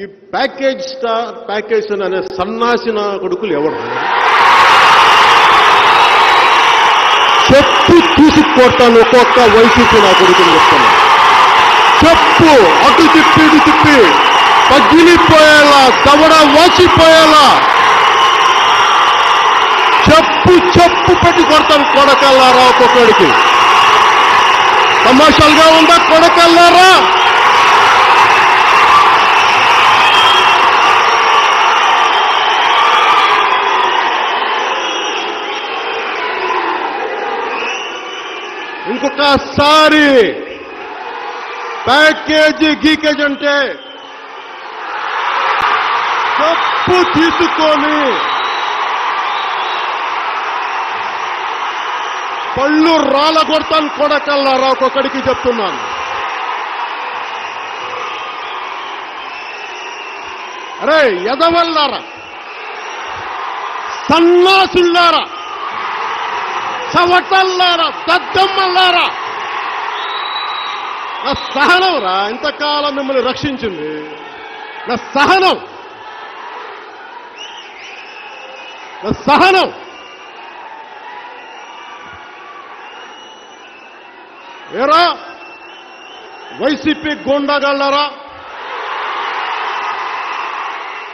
ఈ ప్యాకేజ్ అనే సన్నాసిన కొడుకులు ఎవరు? చెప్పు తీసుకొడతాను ఒక్కొక్క వైసీపీ నా కొడుకుని చెప్తాను. చెప్పు అటు తిప్పి ఇటు తిప్పి పగిలిపోయేలా దవడ వాచిపోయేలా చెప్పు పెట్టి కొడతాను కొడకల్లారా. ఒక్కొక్కడికి తమాషాలుగా ఉందా కొడకల్లారా? ఇంకొకసారి ప్యాకేజీ గీకేజ్ అంటే చెప్పు తీసుకొని పళ్ళు రాలగొడతాను కొడకల్లారా. ఒక్కొక్కడికి చెప్తున్నాను. అరే ఎదవల్లారా, సన్నాసుల్లారా, చవటల్లారా, దద్దమ్మల్లారా, నా సహనం రా ఇంతకాలం మిమ్మల్ని రక్షించింది. నా సహనం ఏరా వైసీపీ గోండాగాళ్ళారా,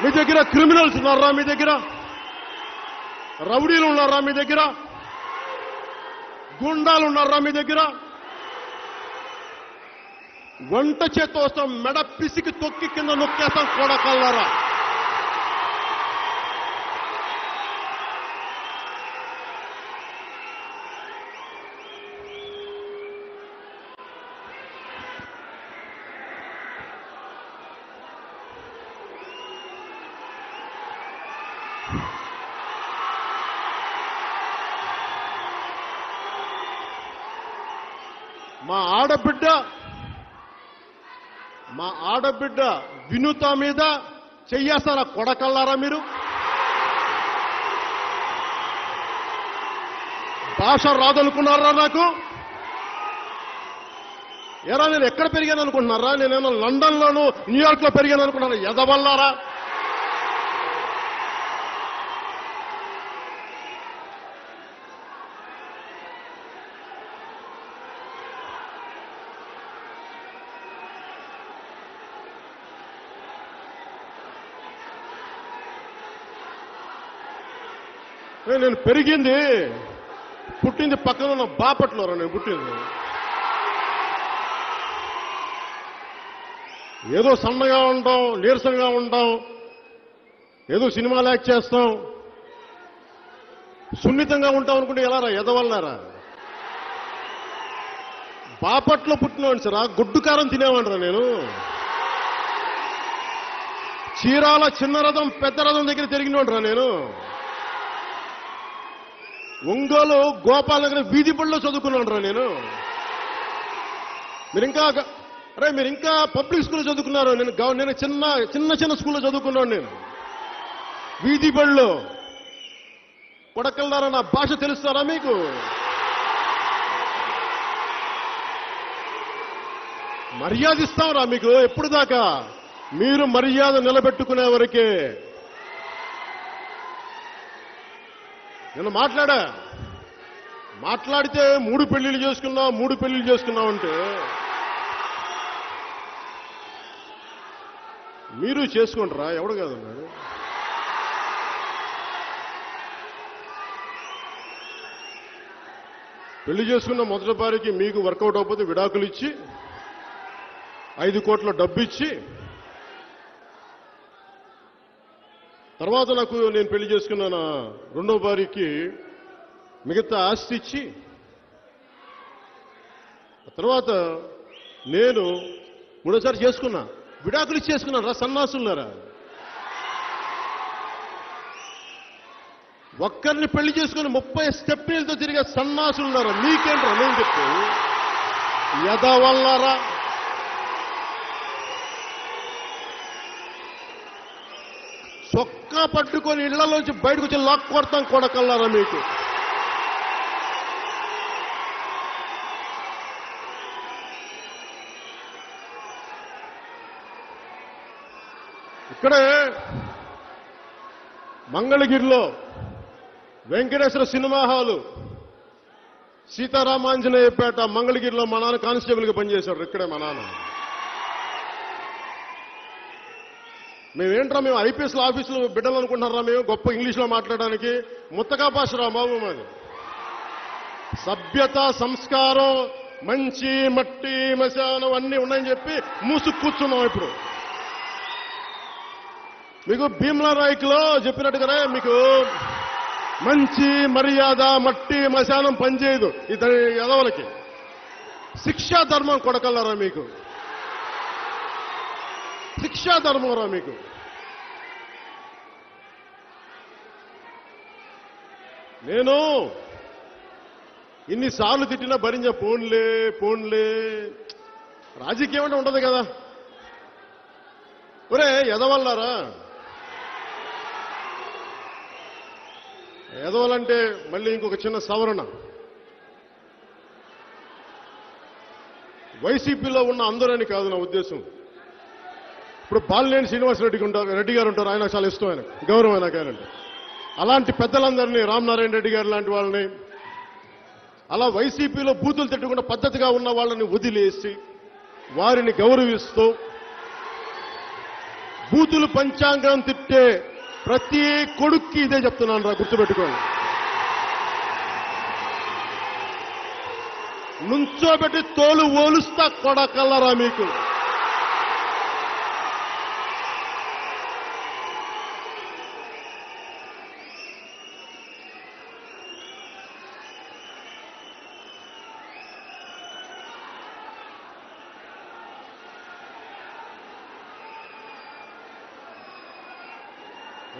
మీ దగ్గర క్రిమినల్స్ ఉన్నారా? మీ దగ్గర రౌడీలు ఉన్నారా? మీ దగ్గర గుండాలు ఉన్నారా? మీ దగ్గర వంట చేత్తో వస్తాం, మెడ పిసికి తొక్కి కింద నొక్కేస్తాం కొడకల్లారా. మా ఆడబిడ్డ వినుత మీద చెయ్యేస్తారా కొడకల్లారా? మీరు భాష రాదనుకున్నారా నాకు? ఎరా నేను ఎక్కడ పెరిగాను అనుకుంటున్నారా? నేనేమో లండన్లోను న్యూయార్క్ లో పెరిగాను అనుకున్నారా? ఎదవల్లారా? నేను పుట్టింది పక్కన ఉన్న బాపట్లోరా. నేను పుట్టింది ఏదో సన్నగా ఉంటాం, నీరసంగా ఉంటాం, ఏదో సినిమాలు యాక్ట్ చేస్తాం, సున్నితంగా ఉంటాం అనుకుంటే ఎలా రా ఎదవల్లారా? బాపట్లో పుట్టినవాడిని సరా, గుడ్డు కారం తినేవాడిరా నేను. చీరాల చిన్న రథం పెద్ద రథం దగ్గర తిరిగినవాడిరా నేను. ఒంగోలు గోపాల్ నగర్ వీధి బడిలో చదువుకున్నాను రా నేను. మీరు ఇంకా పబ్లిక్ స్కూల్లో చదువుకున్నారు. నేను చిన్న స్కూల్లో చదువుకున్నాను. నేను వీధి బడిలో. కొడకల్లారా, నా భాష తెలుస్తారా మీకు? మర్యాద ఇస్తాంరా మీకు. ఎప్పుడు దాకా మీరు మర్యాద నిలబెట్టుకునే వరకే. నేను మాట్లాడితే 3 పెళ్లిళ్ళు చేసుకున్నావు అంటే మీరు చేసుకుంటారా? ఎవడు కాదన్నాడు? పెళ్లి చేసుకున్న మొదటి భార్యకి మీకు వర్కౌట్ అవ్వకపోతే విడాకులు ఇచ్చి 5 కోట్ల డబ్బు ఇచ్చి, తర్వాత నేను పెళ్లి చేసుకున్న నా రెండో భార్యకి మిగతా ఆస్తి ఇచ్చి, తర్వాత నేను మూడోసారి చేసుకున్నా, విడాకులు ఇచ్చి చేసుకున్నాను రా సన్నాసులారా. ఒక్కరిని పెళ్లి చేసుకుని 30 స్టెప్నీలతో తిరిగే సన్నాసులున్నారా? మీకేంట్రా నేను చెప్పు ఎదవల్లారా? చొక్కా పట్టుకొని ఇళ్లలోంచి బయటకు వచ్చి లాక్ కొడతాం కొడకల్లారా మీకు. ఇక్కడే మంగళగిరిలో వెంకటేశ్వర సినిమా హాలు, సీతారామాంజనేయపేట, మంగళగిరిలో మా నాన్న కానిస్టేబుల్గా పనిచేశాడు. ఇక్కడే మా నాన్న. మేమేంట్రా, మేము ఐపీఎస్ల ఆఫీసులో బిడ్డలు అనుకుంటున్నారా? మేము గొప్ప ఇంగ్లీష్లో మాట్లాడడానికి? ముత్తకా భాషరా బాబు మాది. సభ్యత, సంస్కారం, మంచి మట్టి, మశానం అన్నీ ఉన్నాయని చెప్పి మూసుకు కూర్చున్నాం. ఇప్పుడు మీకు భీమ్లా నాయకులో చెప్పినట్టుగానే మీకు మంచి మర్యాద, మట్టి, మశానం పనిచేయదు ఇతని ఎదవలకి. శిక్షా ధర్మం కొడకల్లారా మీకు, శిక్షా ధర్మం రా మీకు. నేను ఇన్నిసార్లు తిట్టినా భరించా. పోన్లే రాజకీయం అంటే ఉండదు కదా. ఒరే ఎదవల్లారా, ఎదవలంటే మళ్ళీ ఇంకొక చిన్న సవరణ. వైసీపీలో ఉన్న అందరని కాదు నా ఉద్దేశం. ఇప్పుడు బాలినేని రెడ్డి గారు ఉంటారు, ఆయన చాలా ఇష్టం, ఆయన గౌరవం ఆయన గారంటే. అలాంటి పెద్దలందరినీ, రామనారాయణ రెడ్డి గారు లాంటి వాళ్ళని, అలా వైసీపీలో బూతులు తిట్టకుండా పద్ధతిగా ఉన్న వాళ్ళని వదిలేసి వారిని గౌరవిస్తూ, బూతులు పంచాంగం తిట్టే ప్రతి కొడుక్కి ఇదే చెప్తున్నాను రా, గుర్తుపెట్టుకోండి. నుంచోబెట్టి తోలు ఓలుస్తా కొడకల్లరా మీకు.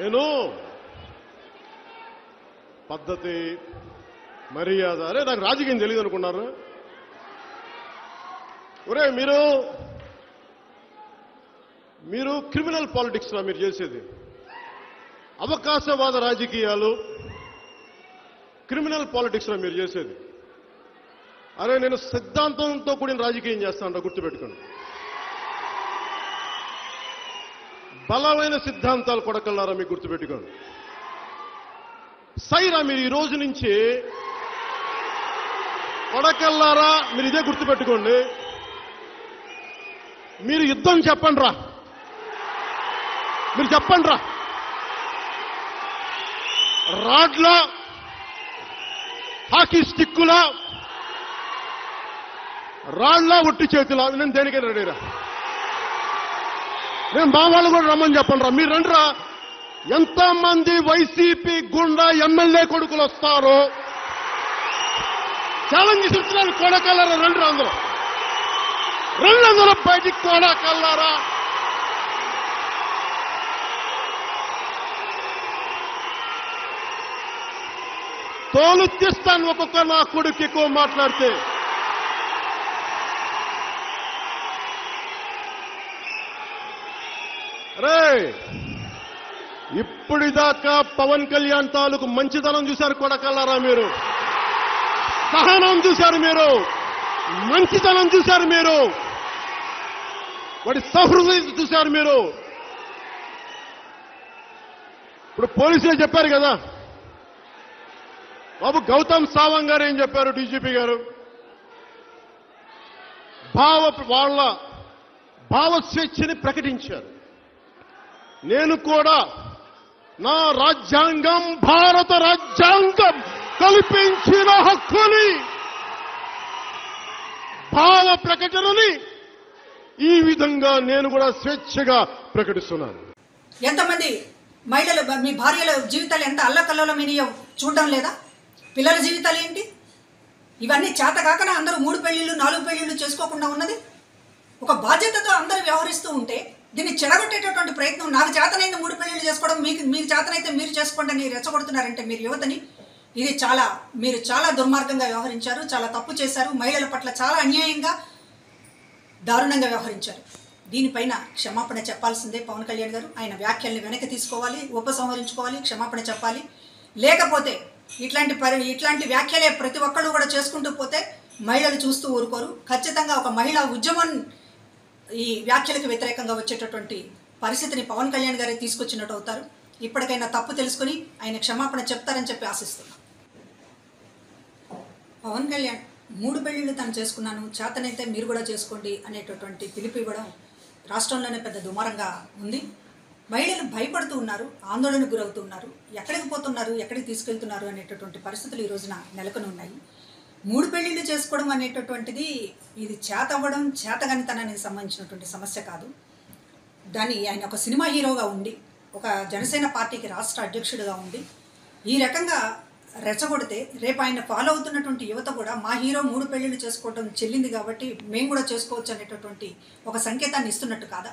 నేను పద్ధతి, మర్యాద, అరే నాకు రాజకీయం తెలియదు అనుకున్నారు. ఒరే మీరు క్రిమినల్ పాలిటిక్స్ రా మీరు చేసేది. అవకాశవాద రాజకీయాలు, క్రిమినల్ పాలిటిక్స్ రా మీరు చేసేది. అరే నేను సిద్ధాంతంతో కూడిన రాజకీయం చేస్తాను, గుర్తుపెట్టుకోండి. బలమైన సిద్ధాంతాలు కొడకల్లారా మీకు, గుర్తుపెట్టుకోండి. సైరా మీరు ఈ రోజు నుంచి కొడకల్లారా, మీరు ఇదే గుర్తుపెట్టుకోండి. మీరు యుద్ధం చెప్పండి రా, మీరు చెప్పండి రా. రాడ్ల, హాకీ స్టిక్కుల, రాళ్ల, ఒట్టి చేతుల, నేను దేనికైనా రెడీరా. నేను మా వాళ్ళు కూడా రమ్మని చెప్పండి రా, మీరు రండి రా. ఎంతమంది వైసీపీ గుండా ఎమ్మెల్యే కొడుకులు వస్తారో ఛాలెంజ్ చెప్తున్నారు. కొడకల్లారా రండి రా, అందరూ రండి, అందరూ బయటికి కొడకల్లారా. తోలు తీస్తాను ఒక్కొక్క నా కొడుకు ఎక్కువ మాట్లాడితే. రే ఇప్పటిదాకా పవన్ కళ్యాణ్ తాలూకు మంచితనం చూశారు కొడకల్లారా మీరు, సహనం చూశారు మీరు, మంచితనం చూశారు మీరు, వాడి సహృదయం చూశారు మీరు. ఇప్పుడు పోలీసులు చెప్పారు కదా బాబు, గౌతమ్ సావంగ్ గారు ఏం చెప్పారు, డీజీపీ గారు, వాళ్ళ భావ స్వేచ్ఛని ప్రకటించారు. నేను కూడా నా రాజ్యాంగం, భారత రాజ్యాంగం కల్పించిన హక్కుని, భావ ప్రకటనని ఈ విధంగా నేను కూడా స్వేచ్ఛగా ప్రకటిస్తున్నాను. ఎంతమంది మహిళలు, మీ భార్యల జీవితాలు ఎంత అల్లకల్లోలమైనయో చూడడం లేదా? పిల్లల జీవితాలు ఏంటి? ఇవన్నీ చేతకాకనే అందరూ 3 పెళ్లిళ్ళు 4 పెళ్లిళ్ళు చేసుకోకుండా ఉన్నది. ఒక బాధ్యతతో అందరూ వ్యవహరిస్తూ ఉంటే దీన్ని చెడగొట్టేటటువంటి ప్రయత్నం, నాకు చేతనైంది 3 పెళ్లిళ్ళు చేసుకోవడం, మీకు చేతనైతే మీరు చేసుకోండి అని రెచ్చగొడుతున్నారంటే మీరు యువతని, ఇది మీరు చాలా దుర్మార్గంగా వ్యవహరించారు, చాలా తప్పు చేశారు, మహిళల పట్ల చాలా అన్యాయంగా, దారుణంగా వ్యవహరించారు. దీనిపైన క్షమాపణ చెప్పాల్సిందే పవన్ కళ్యాణ్ గారు. ఆయన వ్యాఖ్యల్ని వెనక్కి తీసుకోవాలి, ఉపసంహరించుకోవాలి, క్షమాపణ చెప్పాలి. లేకపోతే ఇట్లాంటి వ్యాఖ్యలే ప్రతి ఒక్కళ్ళు కూడా చేసుకుంటూ పోతే మహిళలు చూస్తూ ఊరుకోరు. ఖచ్చితంగా ఒక మహిళా ఉద్యమం ఈ వ్యాఖ్యలకు వ్యతిరేకంగా వచ్చేటటువంటి పరిస్థితిని పవన్ కళ్యాణ్ గారే తీసుకొచ్చినట్టు అవుతారు. ఇప్పటికైనా తప్పు తెలుసుకుని ఆయన క్షమాపణ చెప్తారని చెప్పి ఆశిస్తున్నాం. పవన్ కళ్యాణ్ 3 పెళ్ళిళ్ళు తను చేసుకున్నాను, చేతనైతే మీరు కూడా చేసుకోండి అనేటటువంటి పిలుపు ఇవ్వడం రాష్ట్రంలోనే పెద్ద దుమారంగా ఉంది. మహిళలు భయపడుతూ ఉన్నారు, ఆందోళనకు గురవుతూ ఉన్నారు. ఎక్కడికి పోతున్నారు, ఎక్కడికి తీసుకెళ్తున్నారు అనేటటువంటి పరిస్థితులు ఈ రోజున నెలకొని ఉన్నాయి. 3 పెళ్ళిళ్ళు చేసుకోవడం అనేటటువంటిది ఇది చేత అవ్వడం, చేతగానితనానికి సంబంధించినటువంటి సమస్య కాదు. దాన్ని ఆయన ఒక సినిమా హీరోగా ఉండి, ఒక జనసేన పార్టీకి రాష్ట్ర అధ్యక్షుడిగా ఉండి ఈ రకంగా రెచ్చగొడితే రేపు ఆయన ఫాలో అవుతున్నటువంటి యువత కూడా మా హీరో 3 పెళ్ళిళ్ళు చేసుకోవడం చెల్లింది కాబట్టి మేము కూడా చేసుకోవచ్చు అనేటటువంటి ఒక సంకేతాన్ని ఇస్తున్నట్టు కాదా?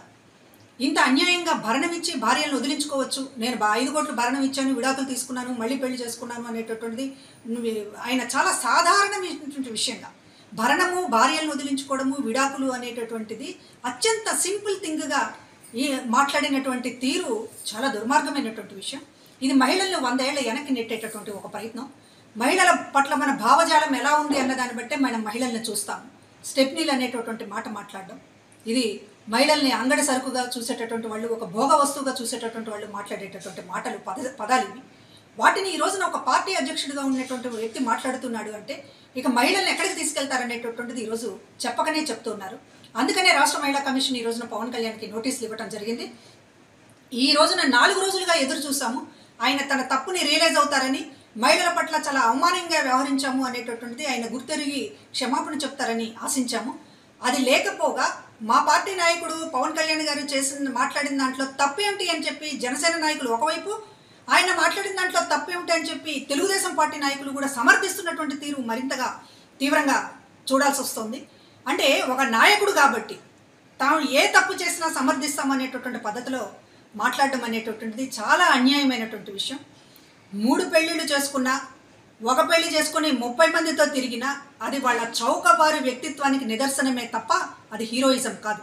ఇంత అన్యాయంగా భరణం ఇచ్చి భార్యలను వదిలించుకోవచ్చు, నేను 5 కోట్లు భరణం ఇచ్చాను, విడాకులు తీసుకున్నాను, మళ్ళీ పెళ్లి చేసుకున్నాను అనేటటువంటిది ఆయన చాలా సాధారణమైనటువంటి విషయంగా భరణము, భార్యలను వదిలించుకోవడము, విడాకులు అనేటటువంటిది అత్యంత సింపుల్ థింగ్గా ఈ మాట్లాడినటువంటి తీరు చాలా దుర్మార్గమైనటువంటి విషయం. ఇది మహిళలను 100 ఏళ్ల వెనక్కి నెట్టేటటువంటి ఒక ప్రయత్నం. మహిళల పట్ల మన భావజాలం ఎలా ఉంది అన్న దాన్ని బట్టే మనం మహిళల్ని చూస్తాం. స్టెప్నీలు అనేటటువంటి మాట మాట్లాడడం, ఇది మహిళల్ని అంగడి సరుకుగా చూసేటటువంటి వాళ్ళు, ఒక భోగ వస్తువుగా చూసేటటువంటి వాళ్ళు మాట్లాడేటటువంటి మాటలు, పదాలు ఇవి. వాటిని ఈ రోజున ఒక పార్టీ అధ్యక్షుడిగా ఉన్నటువంటి వ్యక్తి మాట్లాడుతున్నాడు అంటే ఇక మహిళల్ని ఎక్కడికి తీసుకెళ్తారనేటటువంటిది ఈరోజు చెప్పకనే చెప్తున్నారు. అందుకనే రాష్ట్ర మహిళా కమిషన్ ఈ రోజున పవన్ కళ్యాణ్కి నోటీసులు ఇవ్వడం జరిగింది. ఈ రోజున 4 రోజులుగా ఎదురు చూసాము, ఆయన తన తప్పుని రియలైజ్ అవుతారని, మహిళల పట్ల చాలా అవమానంగా వ్యవహరించాము అనేటటువంటిది ఆయన గుర్తెరిగి క్షమాపణ చెప్తారని ఆశించాము. అది లేకపోగా మా పార్టీ నాయకుడు పవన్ కళ్యాణ్ గారు మాట్లాడిన దాంట్లో తప్పేమిటి అని చెప్పి జనసేన నాయకులు ఒకవైపు, ఆయన మాట్లాడిన దాంట్లో తప్పేమిటి అని చెప్పి తెలుగుదేశం పార్టీ నాయకులు కూడా సమర్థిస్తున్నటువంటి తీరు మరింతగా తీవ్రంగా చూడాల్సి వస్తుంది. అంటే ఒక నాయకుడు కాబట్టి తాను ఏ తప్పు చేసినా సమర్థిస్తామనేటటువంటి పద్ధతిలో మాట్లాడడం అనేటటువంటిది చాలా అన్యాయమైనటువంటి విషయం. 3 పెళ్ళిళ్ళు చేసుకున్నా, ఒక పెళ్లి చేసుకుని 30 మందితో తిరిగినా అది వాళ్ళ చౌకబారు వ్యక్తిత్వానికి నిదర్శనమే తప్ప అది హీరోయిజం కాదు.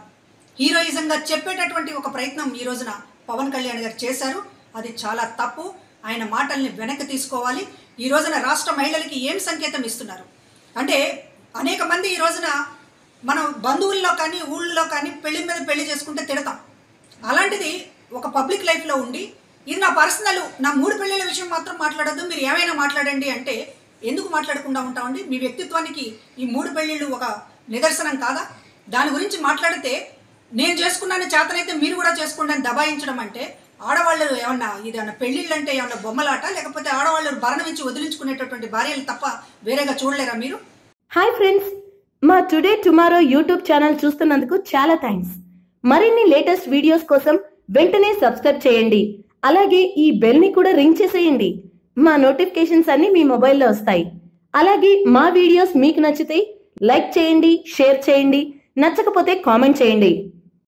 హీరోయిజంగా చెప్పేటటువంటి ఒక ప్రయత్నం ఈ రోజున పవన్ కళ్యాణ్ గారు చేశారు. అది చాలా తప్పు. ఆయన మాటల్ని వెనక్కి తీసుకోవాలి. ఈ రోజున రాష్ట్ర మహిళలకి ఏం సంకేతం ఇస్తున్నారు అంటే, అనేక మంది ఈ రోజున మనం బంధువుల్లో కానీ ఊళ్ళో కానీ పెళ్లి మీద పెళ్లి చేసుకుంటే తిడతాం. అలాంటిది ఒక పబ్లిక్ లైఫ్లో ఉండి ఇది నా పర్సనల్, నా 3 పెళ్ళిళ్ళ విషయం మాత్రం మాట్లాడద్దు, మీరు ఏమైనా మాట్లాడండి అంటే ఎందుకు మాట్లాడకుండా ఉంటామండి? మీ వ్యక్తిత్వానికి ఈ 3 పెళ్ళిళ్ళు ఒక నిదర్శనం కాదా? దాని గురించి మాట్లాడితే నేను చేసుకున్నాను, చేతనైతే మీరు కూడా చేసుకోండి అని దబాయించడం అంటే ఆడవాళ్ళు ఏమన్నా ఇదన్నా పెళ్ళిళ్ళు అంటే ఏమన్నా బొమ్మలాట, లేకపోతే ఆడవాళ్ళు భరణం ఇచ్చి వదిలించుకునేటటువంటి భార్యలు తప్ప వేరేగా చూడలేరా మీరు? హాయ్ ఫ్రెండ్స్, మా టుడే టుమారో యూట్యూబ్ ఛానల్ చూస్తున్నందుకు చాలా థ్యాంక్స్. మరిన్ని లేటెస్ట్ వీడియోస్ కోసం వెంటనే సబ్స్క్రైబ్ చేయండి. అలాగే ఈ బెల్ ని కూడా రింగ్ చేసేయండి. మా నోటిఫికేషన్స్ అన్ని మీ మొబైల్లో వస్తాయి. అలాగే మా వీడియోస్ మీకు నచ్చితే లైక్ చేయండి, షేర్ చేయండి, నచ్చకపోతే కామెంట్ చేయండి.